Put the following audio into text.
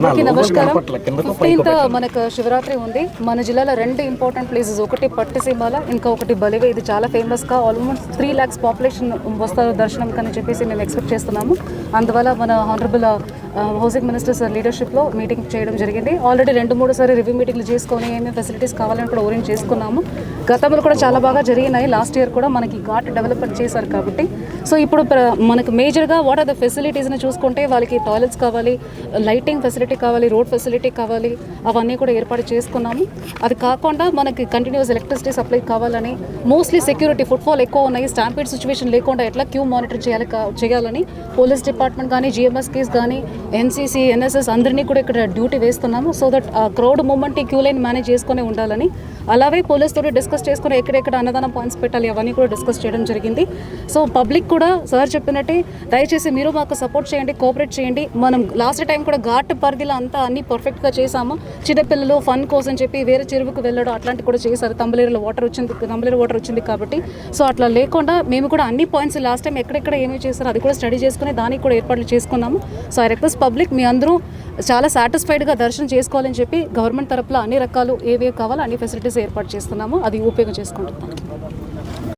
అందరికీ నమస్కారం. 15th మనకు శివరాత్రి ఉంది. మన జిల్లాలో 2 ఇంపార్టెంట్ ప్లేసెస్, ఒకటి పట్టిసీమాల, ఇంకొకటి బలివే. ఇది చాలా ఫేమస్గా ఆల్మోస్ట్ 3 lakhs పాపులేషన్ వస్తారు దర్శనం అని చెప్పేసి మేము ఎక్స్పెక్ట్ చేస్తున్నాము. అందువల్ల మన హానరబుల్ హౌసింగ్ మినిస్టర్ సార్ లీడర్షిప్లో మీటింగ్ చేయడం జరిగింది. ఆల్రెడీ 2-3 సారి రివ్యూ మీటింగ్లు చేసుకొని ఏమేమి ఫెసిలిటీస్ కావాలని కూడా ఓరియంట్ చేసుకున్నాము. గతంలో కూడా చాలా బాగా జరిగినాయి. లాస్ట్ ఇయర్ కూడా మనకి ఘాట్ డెవలప్మెంట్ చేశారు కాబట్టి. సో ఇప్పుడు మనకు మేజర్గా వాట్ ఆర్ ద ఫెసిలిటీస్ని చూసుకుంటే వాళ్ళకి టాయిలెట్స్ కావాలి, లైటింగ్ ఫెసిలిటీ కావాలి, రోడ్ ఫెసిలిటీ కావాలి, అవన్నీ కూడా ఏర్పాటు చేసుకున్నాము. అది కాకుండా మనకి కంటిన్యూస్ ఎలక్ట్రిసిటీ సప్లై కావాలని, మోస్ట్లీ సెక్యూరిటీ ఫుట్ఫాల్ ఎక్కువ ఉన్నాయి, స్టాంపీడ్ సిచ్యువేషన్ లేకుండా ఎట్లా క్యూ మానిటర్ చేయాలని పోలీస్ డిపార్ట్మెంట్ కానీ, జిఎంఎస్కేస్ కానీ, ఎన్సీసీ, ఎన్ఎస్ఎస్ అందరినీ కూడా ఇక్కడ డ్యూటీ వేస్తున్నాము. సో దట్ ఆ crowd movement queue line manage చేసుకుని ఉండాలని. అలాగే పోలీస్ తోటి డిస్కస్ చేసుకుని ఎక్కడెక్కడ అన్నదాన పాయింట్స్ పెట్టాలి అవన్నీ కూడా డిస్కస్ చేయడం జరిగింది. సో పబ్లిక్ కూడా సార్ చెప్పినట్టే దయచేసి మీరు మాకు సపోర్ట్ చేయండి, కోఆపరేట్ చేయండి. మనం లాస్ట్ టైం కూడా ఘాట్ పరిధిలో అంతా అన్ని పర్ఫెక్ట్గా చేసాము. చిన్నపిల్లలు ఫన్ కోసం చెప్పి వేరే చెరువుకు వెళ్ళడం అట్లాంటి కూడా చేశారు. తంబలేరులో వాటర్ వచ్చింది కాబట్టి. సో అట్లా లేకుండా మేము కూడా అన్ని పాయింట్స్ లాస్ట్ టైం ఎక్కడెక్కడ ఏమేమి చేస్తారో అది కూడా స్టడీ చేసుకుని దానికి కూడా ఏర్పాట్లు చేసుకున్నాము. సో ఐ రిక్వెస్ట్ పబ్లిక్, మీ అందరూ చాలా సాటిస్ఫైడ్గా దర్శనం చేసుకోవాలని చెప్పి గవర్నమెంట్ తరఫున అన్ని రకాలు ఏవేవి కావాలో అన్ని ఫెసిలిటీస్ ఏర్పాటు చేస్తున్నాము. అది ఉపయోగం చేసుకుంటున్నాం.